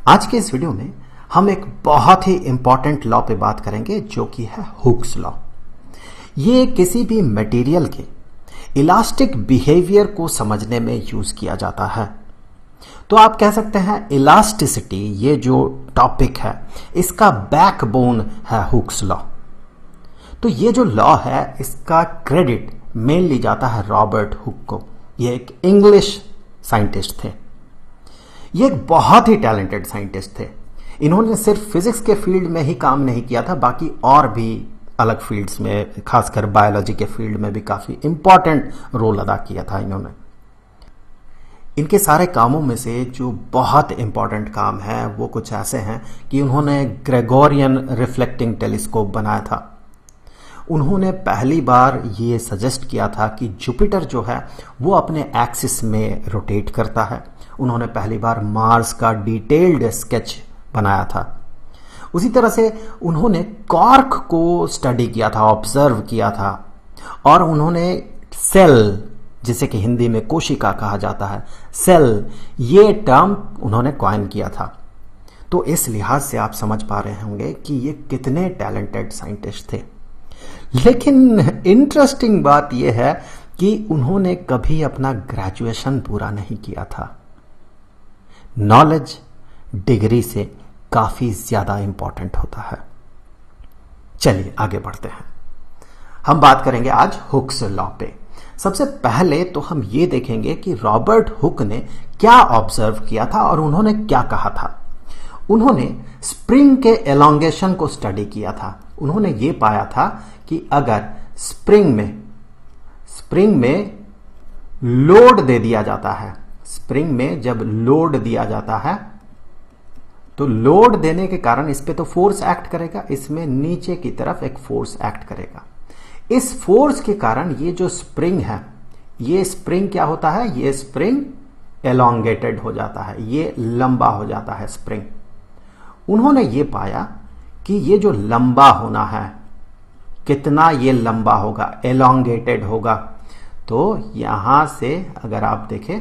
आज के इस वीडियो में हम एक बहुत ही इंपॉर्टेंट लॉ पे बात करेंगे जो कि है हुक्स लॉ। ये किसी भी मटेरियल के इलास्टिक बिहेवियर को समझने में यूज किया जाता है। तो आप कह सकते हैं इलास्टिसिटी, ये जो टॉपिक है इसका बैकबोन है हुक्स लॉ। तो ये जो लॉ है इसका क्रेडिट मेनली जाता है रॉबर्ट हुक को। ये एक इंग्लिश साइंटिस्ट थे। ये एक बहुत ही टैलेंटेड साइंटिस्ट थे। इन्होंने सिर्फ फिजिक्स के फील्ड में ही काम नहीं किया था, बाकी और भी अलग फील्ड्स में, खासकर बायोलॉजी के फील्ड में भी काफी इंपॉर्टेंट रोल अदा किया था इन्होंने। इनके सारे कामों में से जो बहुत इंपॉर्टेंट काम है वो कुछ ऐसे हैं कि उन्होंने ग्रेगोरियन रिफ्लेक्टिंग टेलीस्कोप बनाया था। उन्होंने पहली बार ये सजेस्ट किया था कि जुपिटर जो है वो अपने एक्सिस में रोटेट करता है। उन्होंने पहली बार मार्स का डिटेल्ड स्केच बनाया था। उसी तरह से उन्होंने कॉर्क को स्टडी किया था, ऑब्जर्व किया था, और उन्होंने सेल, जिसे कि हिंदी में कोशिका कहा जाता है, सेल, ये टर्म उन्होंने कॉइन किया था। तो इस लिहाज से आप समझ पा रहे होंगे कि ये कितने टैलेंटेड साइंटिस्ट थे। लेकिन इंटरेस्टिंग बात यह है कि उन्होंने कभी अपना ग्रेजुएशन पूरा नहीं किया था। नॉलेज डिग्री से काफी ज्यादा इंपॉर्टेंट होता है। चलिए आगे बढ़ते हैं। हम बात करेंगे आज हुक्स लॉ पे। सबसे पहले तो हम ये देखेंगे कि रॉबर्ट हुक ने क्या ऑब्जर्व किया था और उन्होंने क्या कहा था। उन्होंने स्प्रिंग के एलोंगेशन को स्टडी किया था। उन्होंने ये पाया था कि अगर स्प्रिंग में लोड दे दिया जाता है, स्प्रिंग में जब लोड दिया जाता है तो लोड देने के कारण इस पे तो फोर्स एक्ट करेगा, इसमें नीचे की तरफ एक फोर्स एक्ट करेगा। इस फोर्स के कारण ये जो स्प्रिंग है, ये स्प्रिंग क्या होता है, ये स्प्रिंग एलोंगेटेड हो जाता है, ये लंबा हो जाता है स्प्रिंग। उन्होंने ये पाया कि ये जो लंबा होना है, कितना ये लंबा होगा, एलोंगेटेड होगा। तो यहां से अगर आप देखें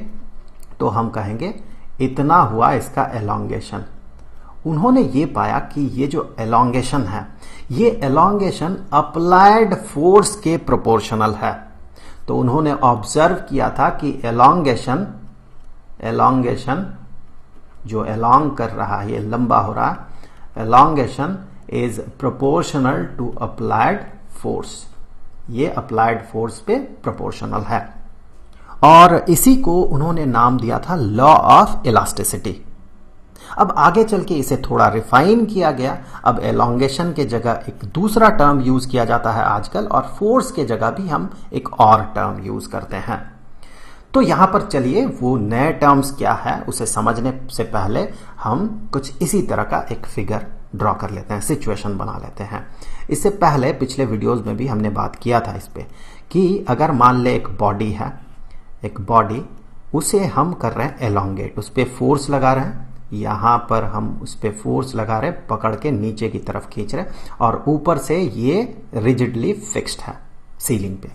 तो हम कहेंगे इतना हुआ इसका एलोंगेशन। उन्होंने ये पाया कि ये जो एलोंगेशन है, ये एलोंगेशन अप्लाइड फोर्स के प्रोपोर्शनल है। तो उन्होंने ऑब्जर्व किया था कि एलोंगेशन जो एलोंग कर रहा है, ये लंबा हो रहा है, elongation is proportional to applied force. ये अप्लाइड फोर्स पे प्रोपोर्शनल है और इसी को उन्होंने नाम दिया था लॉ ऑफ इलास्टिसिटी। अब आगे चल के इसे थोड़ा रिफाइन किया गया। अब एलोंगेशन के जगह एक दूसरा टर्म यूज किया जाता है आजकल, और फोर्स के जगह भी हम एक और टर्म यूज करते हैं। तो यहां पर चलिए वो नए टर्म्स क्या है उसे समझने से पहले हम कुछ इसी तरह का एक फिगर ड्रॉ कर लेते हैं, सिचुएशन बना लेते हैं। इससे पहले पिछले वीडियोस में भी हमने बात किया था इस पे कि अगर मान ले एक बॉडी है, एक बॉडी, उसे हम कर रहे हैं एलोंगेट, उस पे फोर्स लगा रहे हैं, यहां पर हम उस पे फोर्स लगा रहे हैं, पकड़ के नीचे की तरफ खींच रहे हैं, और ऊपर से ये रिजिडली फिक्स्ड है सीलिंग पे।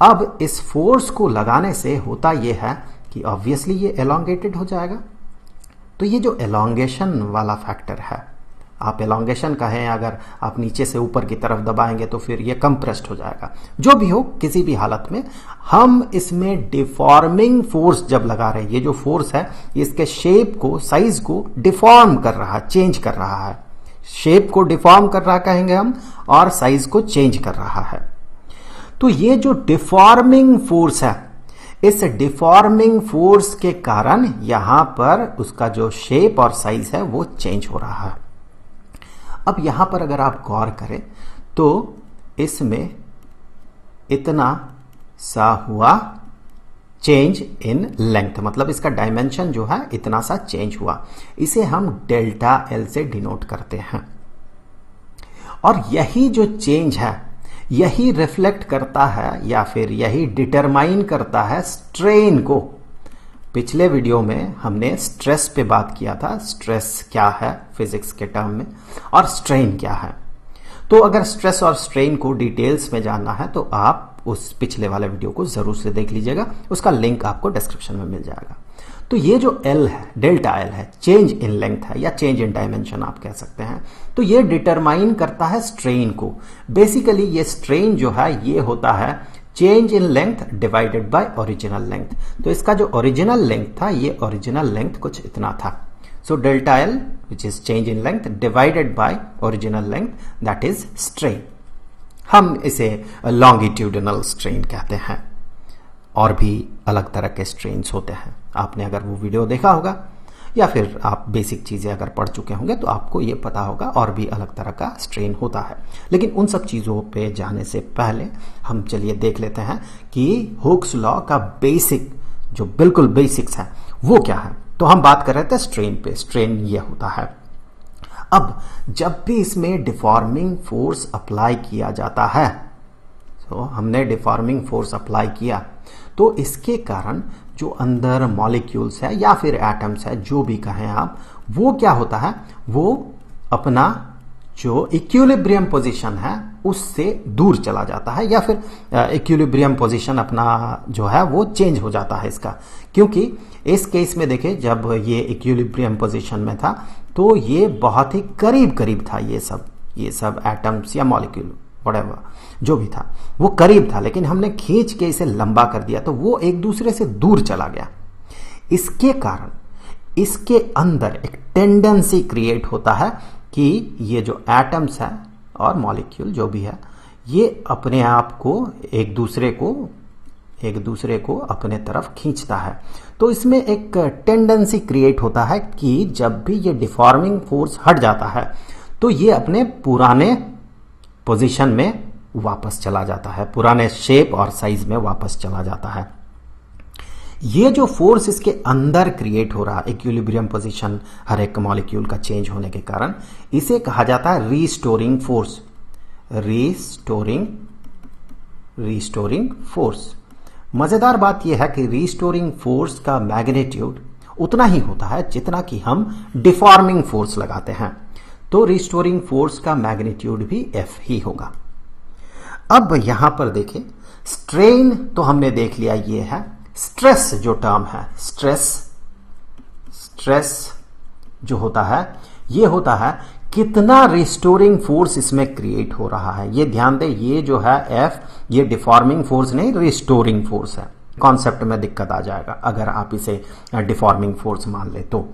अब इस फोर्स को लगाने से होता यह है कि ऑब्वियसली ये एलोंगेटेड हो जाएगा। तो ये जो एलोंगेशन वाला फैक्टर है, आप एलोंगेशन कहें, अगर आप नीचे से ऊपर की तरफ दबाएंगे तो फिर ये कंप्रेस्ड हो जाएगा। जो भी हो, किसी भी हालत में हम इसमें डिफॉर्मिंग फोर्स जब लगा रहे हैं, ये जो फोर्स है इसके शेप को, साइज को डिफॉर्म कर रहा है, चेंज कर रहा है। शेप को डिफॉर्म कर रहा कहेंगे हम, और साइज को चेंज कर रहा है। तो ये जो डिफॉर्मिंग फोर्स है, इस डिफॉर्मिंग फोर्स के कारण यहां पर उसका जो शेप और साइज है वो चेंज हो रहा है। अब यहां पर अगर आप गौर करें तो इसमें इतना सा हुआ चेंज इन लेंथ, मतलब इसका डायमेंशन जो है इतना सा चेंज हुआ। इसे हम डेल्टा एल से डिनोट करते हैं। और यही जो चेंज है यही रिफ्लेक्ट करता है या फिर यही डिटरमाइन करता है स्ट्रेन को। पिछले वीडियो में हमने स्ट्रेस पे बात किया था, स्ट्रेस क्या है फिजिक्स के टर्म में और स्ट्रेन क्या है। तो अगर स्ट्रेस और स्ट्रेन को डिटेल्स में जानना है तो आप उस पिछले वाले वीडियो को जरूर से देख लीजिएगा, उसका लिंक आपको डिस्क्रिप्शन में मिल जाएगा। तो ये जो L है, डेल्टा L है, चेंज इन लेंथ है या चेंज इन डायमेंशन आप कह सकते हैं। तो ये डिटरमाइन करता है स्ट्रेन को। बेसिकली ये स्ट्रेन जो है ये होता है change in length divided by original length. तो इसका जो ओरिजिनल लेंथ था, ये ओरिजिनल लेंथ कुछ इतना था। So delta L which is change in length divided by original length, that is strain. हम इसे लॉन्गिट्यूडिनल स्ट्रेन कहते हैं। और भी अलग तरह के स्ट्रेन्स होते हैं। आपने अगर वो वीडियो देखा होगा या फिर आप बेसिक चीजें अगर पढ़ चुके होंगे तो आपको ये पता होगा और भी अलग तरह का स्ट्रेन होता है। लेकिन उन सब चीजों पे जाने से पहले हम चलिए देख लेते हैं कि हुक्स लॉ का बेसिक, जो बिल्कुल बेसिक्स है, वो क्या है। तो हम बात कर रहे थे स्ट्रेन पे। स्ट्रेन ये होता है, अब जब भी इसमें डिफॉर्मिंग फोर्स अप्लाई किया जाता है, तो हमने डिफॉर्मिंग फोर्स अप्लाई किया तो इसके कारण जो अंदर मॉलिक्यूल्स है या फिर एटम्स है, जो भी कहें आप, वो क्या होता है, वो अपना जो इक्विलिब्रियम पोजीशन है उससे दूर चला जाता है, या फिर इक्विलिब्रियम पोजीशन अपना जो है वो चेंज हो जाता है इसका। क्योंकि इस केस में देखें, जब ये इक्विलिब्रियम पोजीशन में था तो ये बहुत ही करीब करीब था, ये सब एटम्स या मॉलिक्यूल व्हाटएवर जो भी था वो करीब था, लेकिन हमने खींच के इसे लंबा कर दिया तो वो एक दूसरे से दूर चला गया। इसके कारण इसके अंदर एक टेंडेंसी क्रिएट होता है कि ये जो एटम्स है और मॉलिक्यूल जो भी है, ये अपने आप को एक दूसरे को अपने तरफ खींचता है। तो इसमें एक टेंडेंसी क्रिएट होता है कि जब भी ये डिफॉर्मिंग फोर्स हट जाता है तो ये अपने पुराने पोजीशन में वापस चला जाता है, पुराने शेप और साइज में वापस चला जाता है। ये जो फोर्स इसके अंदर क्रिएट हो रहा, इक्विलिब्रियम पोजीशन हर एक मॉलिक्यूल का चेंज होने के कारण, इसे कहा जाता है रीस्टोरिंग फोर्स। Restoring force. मजेदार बात यह है कि रीस्टोरिंग फोर्स का मैग्नीट्यूड उतना ही होता है जितना कि हम डिफॉर्मिंग फोर्स लगाते हैं। तो रीस्टोरिंग फोर्स का मैग्नीट्यूड भी F ही होगा। अब यहां पर देखें, स्ट्रेन तो हमने देख लिया, ये है। स्ट्रेस जो टर्म है, स्ट्रेस जो होता है, ये होता है कितना रिस्टोरिंग फोर्स इसमें क्रिएट हो रहा है। ये ध्यान दें, ये जो है F, ये डिफॉर्मिंग फोर्स नहीं, रिस्टोरिंग फोर्स है। कॉन्सेप्ट में दिक्कत आ जाएगा अगर आप इसे डिफॉर्मिंग फोर्स मान ले तो।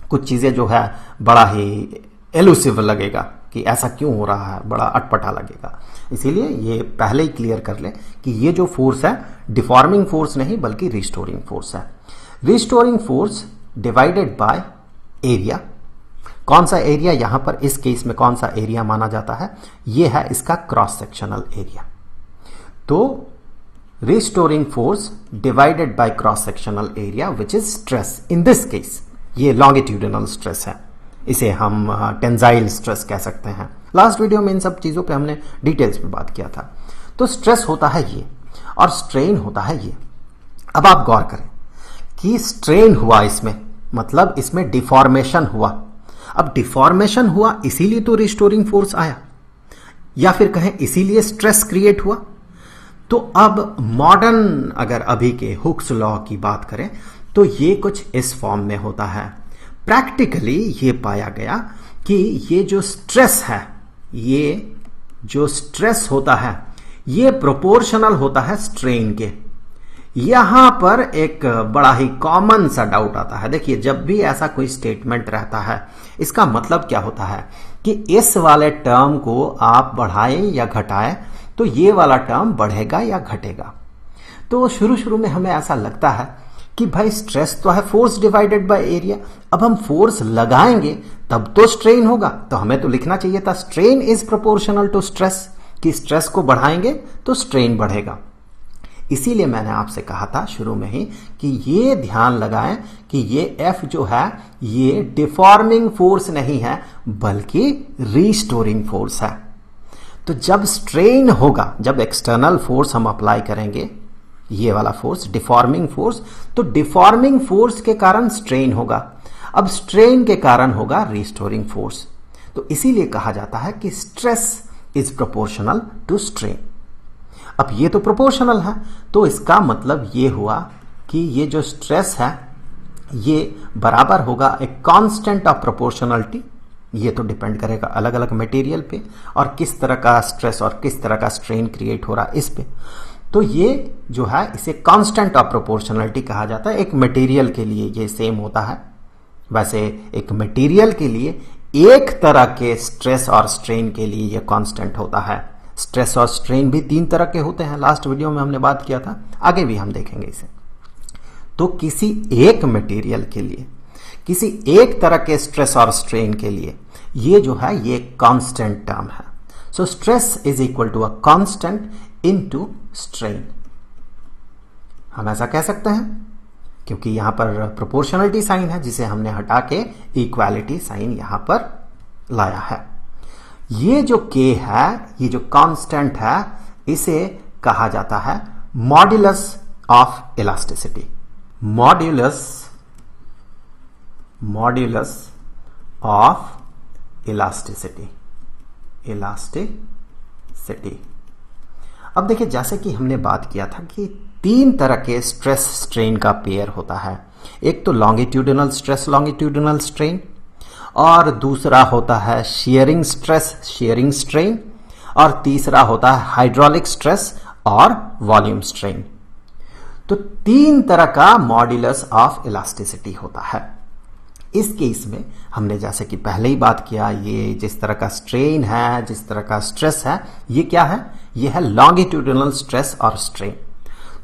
कुछ चीजें जो है बड़ा ही एलुसिव लगेगा कि ऐसा क्यों हो रहा है, बड़ा अटपटा लगेगा। इसीलिए ये पहले ही क्लियर कर ले कि ये जो फोर्स है डिफॉर्मिंग फोर्स नहीं बल्कि रिस्टोरिंग फोर्स है। Restoring force divided by area. कौन सा एरिया यहां पर इस केस में कौन सा एरिया माना जाता है, ये है इसका क्रॉस सेक्शनल एरिया। तो restoring force divided by cross sectional area which is stress. In this case ये लॉन्गिट्यूडिनल स्ट्रेस है, इसे हम टेंजाइल स्ट्रेस कह सकते हैं। लास्ट वीडियो में इन सब चीजों पे हमने डिटेल्स में बात किया था। तो स्ट्रेस होता है ये और स्ट्रेन होता है ये। अब आप गौर करें कि स्ट्रेन हुआ इसमें, मतलब इसमें डिफॉर्मेशन हुआ। अब डिफॉर्मेशन हुआ इसीलिए तो रिस्टोरिंग फोर्स आया, या फिर कहें इसीलिए स्ट्रेस क्रिएट हुआ। तो अब मॉडर्न अगर अभी के हुक्स लॉ की बात करें तो ये कुछ इस फॉर्म में होता है। प्रैक्टिकली ये पाया गया कि ये जो स्ट्रेस है, ये जो स्ट्रेस होता है ये प्रोपोर्शनल होता है स्ट्रेन के। यहां पर एक बड़ा ही कॉमन सा डाउट आता है। देखिए, जब भी ऐसा कोई स्टेटमेंट रहता है, इसका मतलब क्या होता है कि इस वाले टर्म को आप बढ़ाएं या घटाएं तो ये वाला टर्म बढ़ेगा या घटेगा। तो शुरू में हमें ऐसा लगता है कि भाई स्ट्रेस तो है फोर्स डिवाइडेड बाय एरिया, अब हम फोर्स लगाएंगे तब तो स्ट्रेन होगा, तो हमें तो लिखना चाहिए था strain is proportional to stress, कि स्ट्रेस को बढ़ाएंगे तो स्ट्रेन बढ़ेगा। इसीलिए मैंने आपसे कहा था शुरू में ही कि ये ध्यान लगाएं कि ये F जो है ये डिफॉर्मिंग फोर्स नहीं है बल्कि रीस्टोरिंग फोर्स है। तो जब स्ट्रेन होगा, जब एक्सटर्नल फोर्स हम अप्लाई करेंगे, ये वाला फोर्स डिफॉर्मिंग फोर्स, तो डिफॉर्मिंग फोर्स के कारण स्ट्रेन होगा, अब स्ट्रेन के कारण होगा रीस्टोरिंग फोर्स। तो इसीलिए कहा जाता है कि stress is proportional to strain. अब ये तो प्रोपोर्शनल है, तो इसका मतलब ये हुआ कि ये जो स्ट्रेस है ये बराबर होगा एक कांस्टेंट ऑफ प्रोपोर्शनलिटी। ये तो डिपेंड करेगा अलग अलग मटेरियल पे और किस तरह का स्ट्रेस और किस तरह का स्ट्रेन क्रिएट हो रहा है इस पे। तो ये जो है इसे कांस्टेंट ऑफ प्रोपोर्शनलिटी कहा जाता है। एक मटेरियल के लिए ये सेम होता है। वैसे एक मटेरियल के लिए एक तरह के स्ट्रेस और स्ट्रेन के लिए ये कांस्टेंट होता है। स्ट्रेस और स्ट्रेन भी 3 तरह के होते हैं, लास्ट वीडियो में हमने बात किया था, आगे भी हम देखेंगे इसे। तो किसी एक मटेरियल के लिए किसी एक तरह के स्ट्रेस और स्ट्रेन के लिए ये जो है ये कांस्टेंट टर्म है। So stress is equal to a constant into strain. हम ऐसा कह सकते हैं क्योंकि यहां पर प्रोपोर्शनलिटी साइन है जिसे हमने हटा के इक्वालिटी साइन यहां पर लाया है। ये जो k है, ये जो कांस्टेंट है, इसे कहा जाता है modulus of elasticity. Modulus of elasticity. अब देखिए, जैसे कि हमने बात किया था कि 3 तरह के स्ट्रेस स्ट्रेन का पेयर होता है। एक तो लॉन्गिट्यूडिनल स्ट्रेस लॉन्गिट्यूडिनल स्ट्रेन, और दूसरा होता है शियरिंग स्ट्रेस शियरिंग स्ट्रेन, और तीसरा होता है हाइड्रोलिक स्ट्रेस और वॉल्यूम स्ट्रेन। तो 3 तरह का मॉड्यूलस ऑफ इलास्टिसिटी होता है। इस केस में हमने जैसे कि पहले ही बात किया, ये जिस तरह का स्ट्रेन है, जिस तरह का स्ट्रेस है, ये क्या है? ये है लॉन्गिट्यूडिनल स्ट्रेस और स्ट्रेन।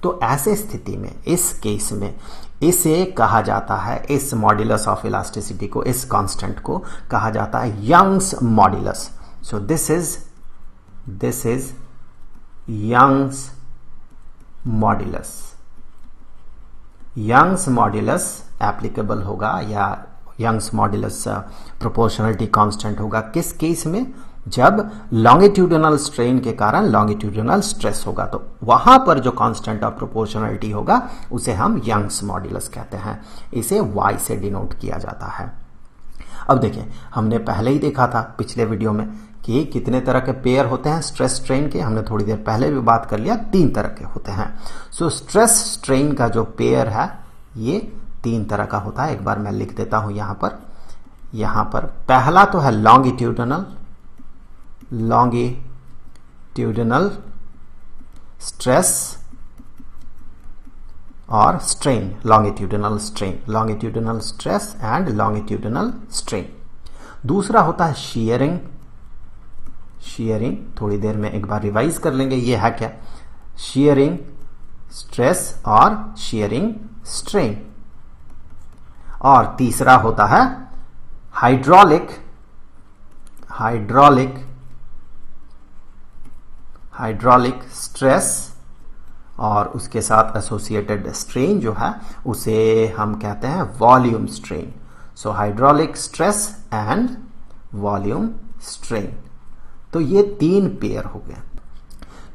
तो ऐसे स्थिति में इस केस में इसे कहा जाता है, इस मॉड्यूलस ऑफ इलास्टिसिटी को, इस कांस्टेंट को कहा जाता है Young's modulus. So this is Young's modulus. Young's modulus applicable होगा या यंग्स मॉड्यूलस प्रोपोर्शनलिटी कांस्टेंट होगा किस केस में? जब लॉन्गिट्यूडिनल स्ट्रेन के कारण लॉन्गिट्यूडिनल स्ट्रेस होगा, तो वहां पर जो कांस्टेंट ऑफ प्रोपोर्शनलिटी होगा उसे हम यंग्स मॉड्यूलस कहते हैं। इसे y से डिनोट किया जाता है। अब देखिए, हमने पहले ही देखा था पिछले वीडियो में कि कितने तरह के पेयर होते हैं स्ट्रेस स्ट्रेन के। हमने थोड़ी देर पहले भी बात कर लिया, 3 तरह के होते हैं। सो स्ट्रेस स्ट्रेन का जो पेयर है ये 3 तरह का होता है। एक बार मैं लिख देता हूं यहां पर पहला तो है लॉन्गिट्यूडिनल स्ट्रेस और strain, longitudinal stress and longitudinal strain. दूसरा होता है शियरिंग। थोड़ी देर में एक बार रिवाइज कर लेंगे ये है क्या? शियरिंग स्ट्रेस और शियरिंग स्ट्रेन। और तीसरा होता है हाइड्रोलिक स्ट्रेस, और उसके साथ एसोसिएटेड स्ट्रेन जो है उसे हम कहते हैं volume strain. So hydraulic stress and volume strain. तो ये 3 पेयर हो गए।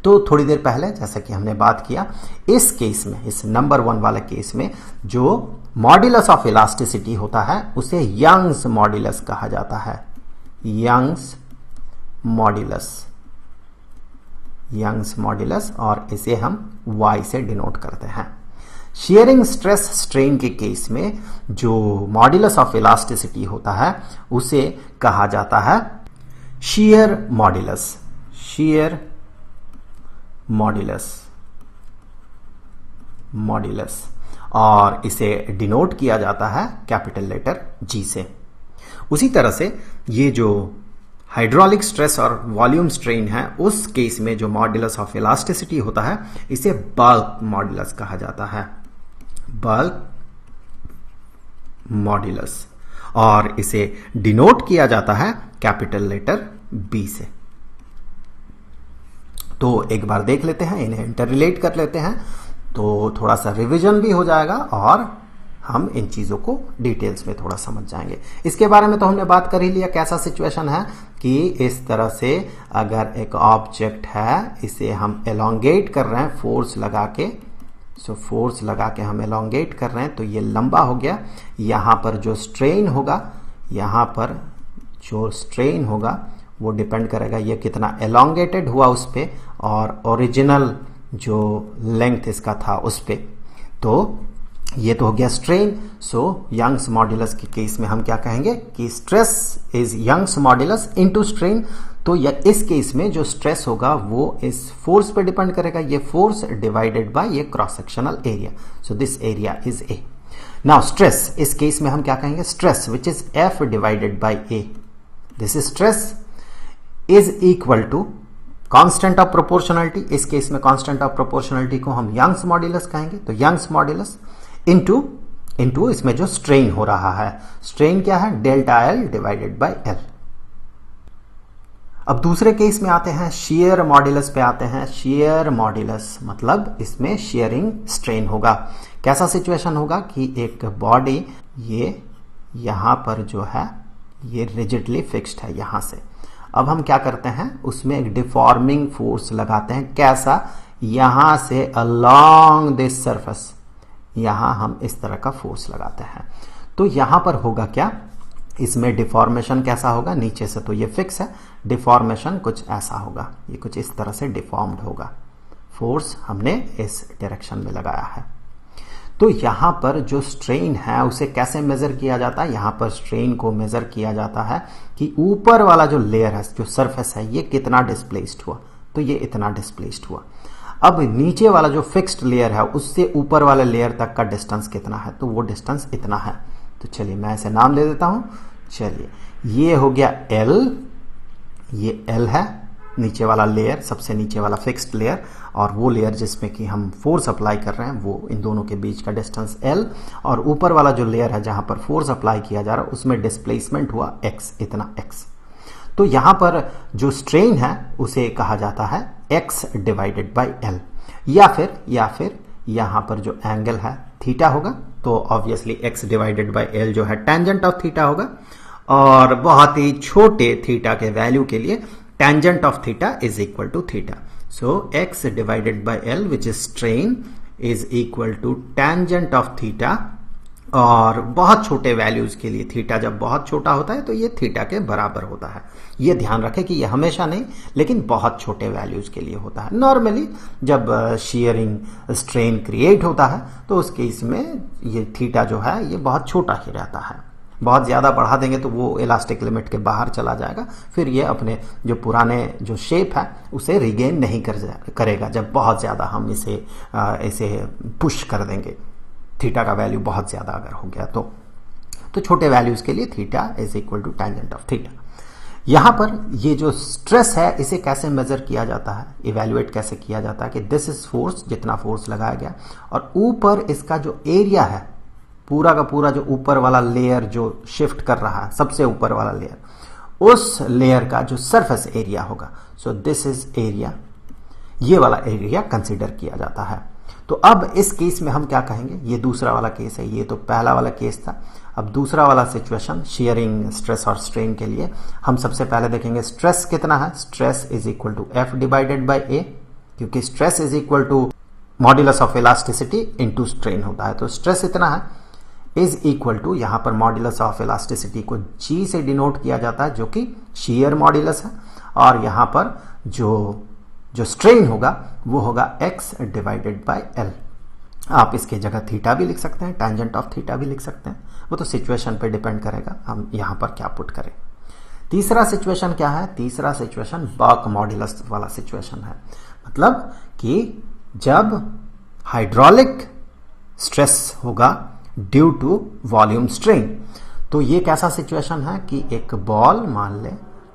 तो थोड़ी देर पहले जैसा कि हमने बात किया, इस केस में, इस नंबर 1 वाले केस में जो मॉड्यूलस ऑफ इलास्टिसिटी होता है उसे यंग्स मॉड्यूलस कहा जाता है। यंग्स मॉड्यूलस, और इसे हम y से डिनोट करते हैं। शियरिंग स्ट्रेस स्ट्रेन के केस में जो मॉड्यूलस ऑफ इलास्टिसिटी होता है उसे कहा जाता है शियर मॉड्यूलस, और इसे डिनोट किया जाता है कैपिटल लेटर G से। उसी तरह से ये जो हाइड्रोलिक स्ट्रेस और वॉल्यूम स्ट्रेन है, उस केस में जो मॉड्यूलस ऑफ इलास्टिसिटी होता है इसे बल्क मॉड्यूलस कहा जाता है। बल्क मॉड्यूलस, और इसे डिनोट किया जाता है कैपिटल लेटर B से। तो एक बार देख लेते हैं, इन्हें इंटररिलेट कर लेते हैं, तो थोड़ा सा रिवीजन भी हो जाएगा और हम इन चीजों को डिटेल्स में थोड़ा समझ जाएंगे। इसके बारे में तो हमने बात कर ही लिया, कैसा सिचुएशन है कि इस तरह से अगर एक ऑब्जेक्ट है, इसे हम एलोंगेट कर रहे हैं फोर्स लगा के। सो फोर्स लगा के हम एलोंगेट कर रहे हैं, तो ये लंबा हो गया। यहां पर जो स्ट्रेन होगा, वो डिपेंड करेगा ये कितना एलोंगेटेड हुआ उस पे, और ओरिजिनल जो लेंथ इसका था उस पे। तो ये तो हो गया स्ट्रेन। सो यंग्स मॉड्यूलस के केस में हम क्या कहेंगे कि stress is Young's modulus into strain. तो इस केस में जो स्ट्रेस होगा वो इस फोर्स पे डिपेंड करेगा, ये फोर्स डिवाइडेड बाय ये cross sectional area. So this area is A. Now stress, इस केस में हम क्या कहेंगे, stress which is F divided by A, this is stress is equal to constant of proportionality. इस case में constant of proportionality को हम Young's modulus कहेंगे। तो यंग्स मॉड्यूलस इनटू इसमें जो स्ट्रेन हो रहा है, स्ट्रेन क्या है, delta L divided by L. अब दूसरे केस में आते हैं, शियर मॉड्यूलस पे आते हैं। शियर मॉड्यूलस मतलब इसमें शियरिंग स्ट्रेन होगा। कैसा सिचुएशन होगा कि एक बॉडी ये यहां पर जो है ये रिजिडली फिक्स्ड है यहां से। अब हम क्या करते हैं, उसमें एक डिफॉर्मिंग फोर्स लगाते हैं। कैसा, यहां से अलोंग दिस सरफेस, यहां हम इस तरह का फोर्स लगाते हैं। तो यहां पर होगा क्या, इसमें डिफॉर्मेशन कैसा होगा, नीचे से तो ये फिक्स है, डिफॉर्मेशन कुछ ऐसा होगा, ये कुछ इस तरह से डिफॉर्म्ड होगा। फोर्स हमने इस डायरेक्शन में लगाया है। तो यहां पर जो स्ट्रेन है उसे कैसे मेजर किया जाता है, यहां पर स्ट्रेन को मेजर किया जाता है कि ऊपर वाला जो लेयर है, जो सरफेस है, ये कितना डिस्प्लेस्ड हुआ। तो ये इतना डिस्प्लेस्ड हुआ। अब नीचे वाला जो फिक्स्ड लेयर है उससे ऊपर वाले लेयर तक का डिस्टेंस कितना है, तो वो डिस्टेंस इतना है। तो चलिए मैं ऐसे नाम दे देता हूं। चलिए ये हो गया एल, ये एल है नीचे वाला लेयर, सबसे नीचे वाला फिक्स्ड लेयर, और वो लेयर जिसमें कि हम फोर्स अप्लाई कर रहे हैं वो इन दोनों के बीच का डिस्टेंस एल, और ऊपर वाला जो लेयर है जहां पर फोर्स अप्लाई किया जा रहा है उसमें डिस्प्लेसमेंट हुआ एक्स, इतना एक्स। तो यहां पर जो स्ट्रेन है उसे कहा जाता है एक्स डिवाइडेड बाय एल, या फिर यहां पर जो एंगल है थीटा होगा, तो obviously x divided by L जो है टेंजेंट ऑफ थीटा होगा, और बहुत ही छोटे थीटा के वैल्यू के लिए tangent of theta is equal to theta. So X divided by L which is strain is equal to tangent of theta, और बहुत छोटे वैल्यूज के लिए थीटा जब बहुत छोटा होता है तो ये थीटा के बराबर होता है। ये ध्यान रखें कि ये हमेशा नहीं, लेकिन बहुत छोटे वैल्यूज के लिए होता है। नॉर्मली जब शियरिंग स्ट्रेन क्रिएट होता है तो उस केस में ये थीटा जो है ये बहुत छोटा ही रहता है। बहुत ज्यादा बढ़ा देंगे तो वो इलास्टिक लिमिट के बाहर चला जाएगा, फिर ये अपने जो पुराने जो शेप है उसे रिगेन नहीं करेगा जब बहुत ज्यादा हम इसे पुश कर देंगे। थीटा का वैल्यू बहुत ज्यादा अगर हो गया तो छोटे वैल्यूज के लिए theta is equal to tangent of theta. यहां पर ये जो स्ट्रेस है इसे कैसे मेजर किया जाता है, इवेल्युएट कैसे किया जाता है कि दिस इज फोर्स, जितना फोर्स लगाया गया, और ऊपर इसका जो एरिया है पूरा का पूरा, जो ऊपर वाला लेयर जो शिफ्ट कर रहा है, सबसे ऊपर वाला लेयर, उस लेयर का जो सरफेस एरिया होगा। सो दिस इज एरिया, ये वाला एरिया कंसीडर किया जाता है। तो अब इस केस में हम क्या कहेंगे, ये दूसरा वाला केस है, ये तो पहला वाला केस था। अब दूसरा वाला सिचुएशन शियरिंग स्ट्रेस और स्ट्रेन के लिए हम सबसे पहले देखेंगे स्ट्रेस कितना है। Stress is equal to F divided by A, क्योंकि stress is equal to modulus of elasticity into strain होता है। तो स्ट्रेस इतना है इज इक्वल टू, यहां पर मॉड्यूलस ऑफ इलास्टिसिटी को जी से डिनोट किया जाता है जो कि शियर मॉड्यूलस है, और यहां पर जो स्ट्रेन होगा वो होगा x डिवाइडेड बाय एल। आप इसके जगह थीटा भी लिख सकते हैं, टेंजेंट ऑफ थीटा भी लिख सकते हैं, वो तो सिचुएशन पे डिपेंड करेगा हम यहां पर क्या पुट करें। तीसरा सिचुएशन क्या है, तीसरा सिचुएशन बर्क मॉड्यूलस वाला सिचुएशन है। मतलब कि जब हाइड्रोलिक स्ट्रेस होगा ड्यू टू वॉल्यूम स्ट्रेन। तो ये कैसा सिचुएशन है कि एक बॉल, मान ले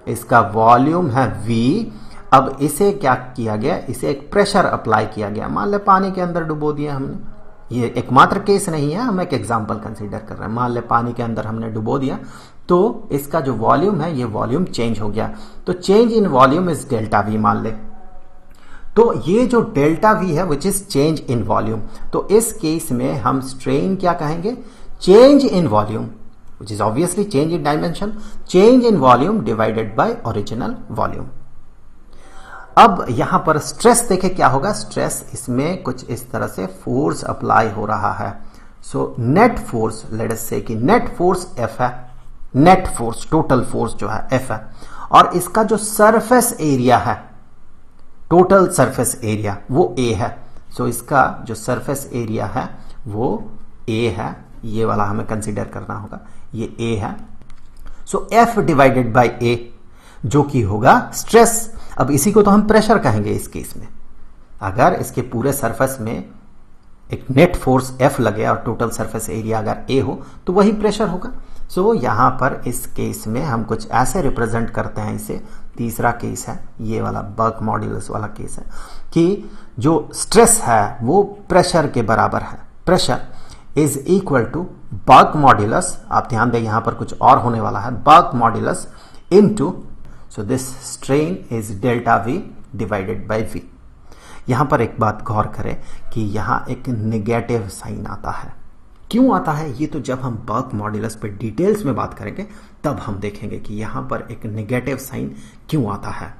इसका वॉल्यूम है v, अब इसे क्या किया गया, इसे एक प्रेशर अप्लाई किया गया, मान ले पानी के अंदर डुबो दिया हमने। ये एकमात्र केस नहीं है, हम एक एग्जांपल कंसीडर कर रहे हैं। मान ले पानी के अंदर हमने डुबो दिया तो इसका जो वॉल्यूम है ये वॉल्यूम चेंज हो गया, तो change in volume is delta we मान ले। तो ये जो डेल्टा वी है which is change in volume, तो इस केस में हम स्ट्रेन क्या कहेंगे, change in volume which is obviously change in dimension, change in volume divided by original volume. अब यहां पर स्ट्रेस देखे क्या होगा, स्ट्रेस इसमें कुछ इस तरह से फोर्स अप्लाई हो रहा है। So net force, let us से कि नेट फोर्स एफ है, नेट फोर्स टोटल फोर्स जो है एफ है, और इसका जो सरफेस एरिया है, टोटल सरफेस एरिया वो ए है। सो इसका जो सरफेस एरिया है वो ए है, ये वाला हमें कंसीडर करना होगा, ये ए है। सो एफ डिवाइडेड बाय ए जो कि होगा स्ट्रेस। अब इसी को तो हम प्रेशर कहेंगे इस केस में। अगर इसके पूरे सरफेस में एक नेट फोर्स F लगे और टोटल सरफेस एरिया अगर A हो तो वही प्रेशर होगा। सो यहां पर इस केस में हम कुछ ऐसे रिप्रेजेंट करते हैं इसे, तीसरा केस है ये वाला बर्क मॉड्यूलस वाला केस है कि जो स्ट्रेस है वो प्रेशर के बराबर है। Pressure is equal to bulk modulus, आप ध्यान दें यहां पर कुछ और होने वाला है, bulk modulus into, so this strain is delta V divided by V। यहां पर एक बात गौर करें कि यहां एक नेगेटिव साइन आता है। क्यों आता है ये तो जब हम बर्क मॉड्यूलस पे डिटेल्स में बात करेंगे तब हम देखेंगे कि यहां पर एक नेगेटिव साइन क्यों आता है।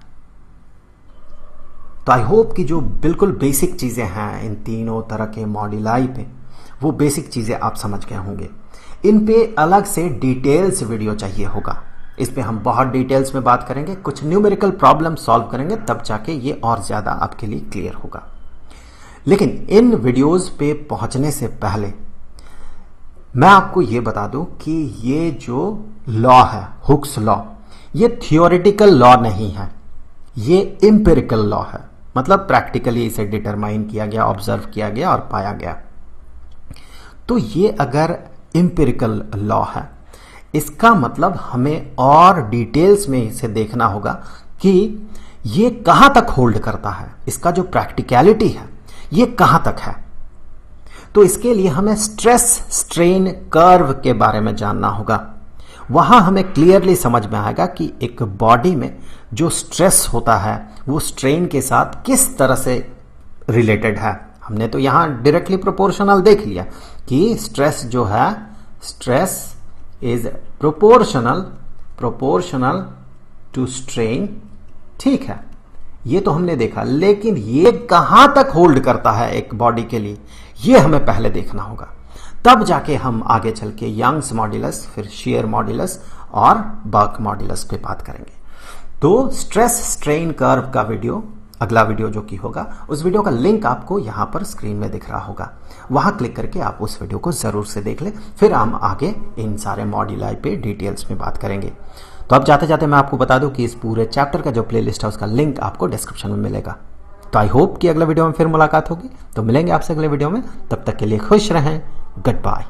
तो आई होप कि जो बिल्कुल बेसिक चीजें हैं इन तीनों तरह के मॉड्यूलाई पे, वो बेसिक चीजें आप समझ गए होंगे। इन पे अलग से डिटेल्स वीडियो चाहिए होगा, इस पे हम बहुत डिटेल्स में बात करेंगे, कुछ न्यूमेरिकल प्रॉब्लम सॉल्व करेंगे, तब जाके ये और ज्यादा आपके लिए क्लियर होगा। लेकिन इन वीडियोस पे पहुंचने से पहले मैं आपको ये बता दूं कि ये जो लॉ है, हुक्स लॉ, ये थियोरेटिकल लॉ नहीं है, ये एम्पिरिकल लॉ है। मतलब प्रैक्टिकली इसे डिटरमाइन किया गया, ऑब्जर्व किया गया और पाया गया। तो ये अगर एम्पिरिकल लॉ है, इसका मतलब हमें और डिटेल्स में इसे देखना होगा कि ये कहां तक होल्ड करता है, इसका जो प्रैक्टिकलिटी है ये कहां तक है। तो इसके लिए हमें स्ट्रेस स्ट्रेन कर्व के बारे में जानना होगा। वहां हमें क्लियरली समझ में आएगा कि एक बॉडी में जो स्ट्रेस होता है वो स्ट्रेन के साथ किस तरह से रिलेटेड है। हमने तो यहां डायरेक्टली प्रोपोर्शनल देख लिया कि स्ट्रेस जो है, stress is proportional to strain, ठीक है, ये तो हमने देखा। लेकिन ये कहां तक होल्ड करता है एक बॉडी के लिए, ये हमें पहले देखना होगा, तब जाके हम आगे चल के यंग्स मॉड्यूलस, फिर शेयर मॉड्यूलस और बर्क मॉड्यूलस पे बात करेंगे। तो स्ट्रेस स्ट्रेन कर्व का वीडियो, अगला वीडियो जो कि होगा, उस वीडियो का लिंक आपको यहां पर स्क्रीन में दिख रहा होगा, वहां क्लिक करके आप उस वीडियो को जरूर से देख ले। फिर हम आगे इन सारे मॉड्यूलाई पे डिटेल्स में बात करेंगे। तो अब जाते जाते मैं आपको बता दूं कि इस पूरे चैप्टर का जो प्लेलिस्ट है उसका लिंक आपको डिस्क्रिप्शन में मिलेगा। तो आई होप कि अगले वीडियो में फिर मुलाकात होगी। तो मिलेंगे आपसे अगले वीडियो में, तब तक के लिए खुश रहें, गुड बाय।